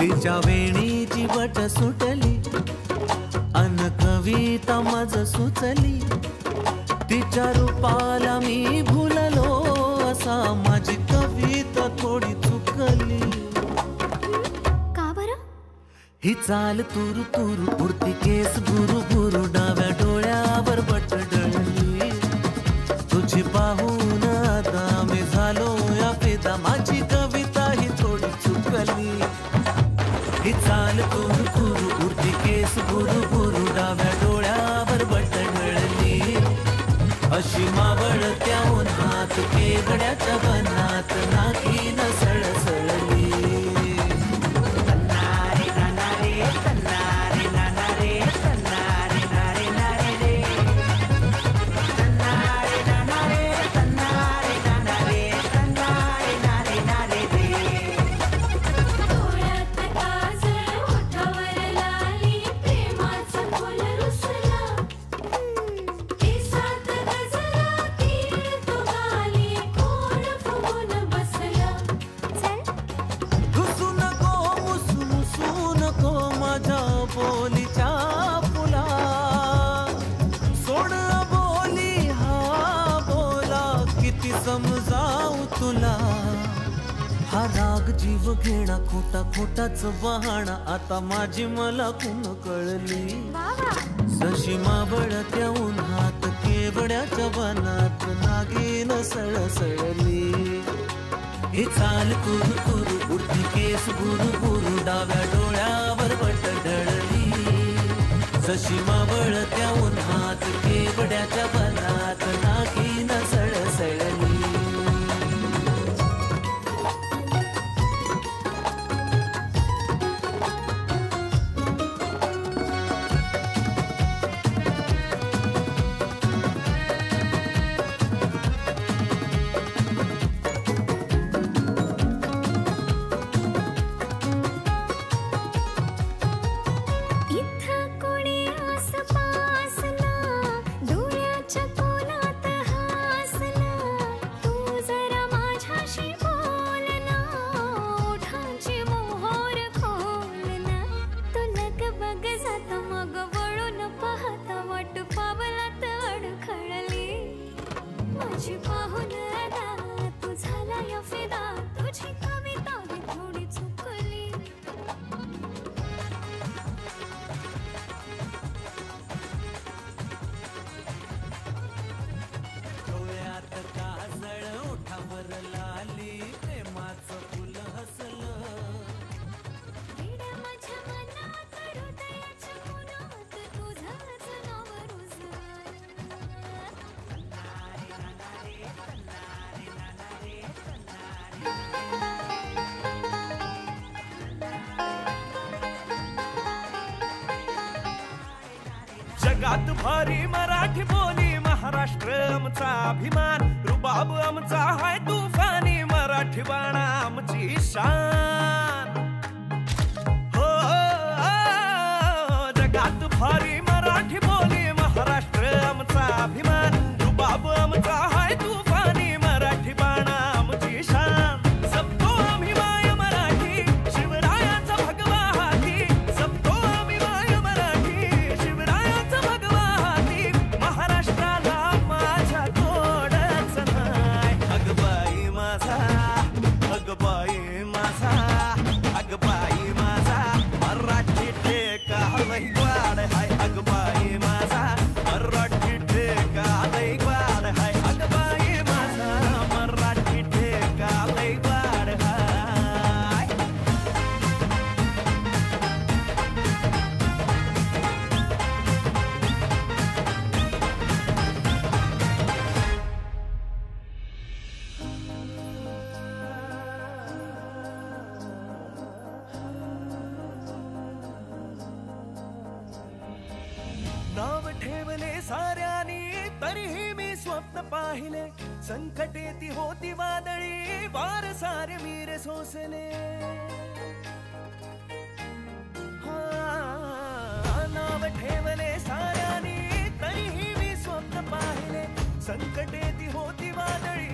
तिच्या वेणीची बट सुटली अन कविता माझ सुचली तिच्या रूपाला मी भुललो असा माझी कविता थोडी चुकली का बरं ही चाल तुरु तुरु उडती केस गुरु गुरु डाव्या डोळ्यावर बट डळली तुझी पाहून आता मी झालो या फिदा माझी कविता ही थोडी चुकली ही चाल तुरु तुरु उडती केस गुरु गुरु डाव्या डोळ्यावर बट डळली अशी मावळत्या उन्हात केवड्याच्या बनात नाकी न सळसळली बोलीच्या फुला सोड बोली हा बोला किती समजावू तुला हा राग जीव घेणा खोटा खोटाच बहाणा आता माझी मला कुण कळली जशी मावळत्या उन्हात केवड्याच्या बनात नागिन सळसळली ही चाल तुरु तुरु उडती केस गुरु गुरु डाव्या डोळ्यावर बट ढळली जशी मावळत्या उन्हात केवड्याच्या बनात नागिन सळसळली जगात भारी मराठी बोली महाराष्ट्र आमचा अभिमान रुबाब आमचा हाय तुफानी मराठी बाणा आमची शान हो जगात भारी मराठी बोली महाराष्ट्र आमचा अभिमान रुबाब आमचा हाय तुफानी मराठी बाणा आमची शान सबतो आम्ही माय मराठी शिवरायाचा भगवा हाती सबतो आम्ही माय मराठी शिवरायाचा भगवा हाती महाराष्ट्राला माझ्या तोडच नाही अगबाई माझा अगबाई माझा अगबाई माझा मराठी टेका लई वाढ हाय अगबाई माझा मराठी टेका लई वाढ हाय अगबाई माझा मराठी टेका लई वाढ हाय नाव ठेवले साऱ्यानी तरीही मी स्वप्न पाहिले संकटे ती होती वादळी वार सारे मीरे सोसले नाव ठेवले साऱ्यानी तरीही मी स्वप्न पाहिले संकटे ती होती वादळी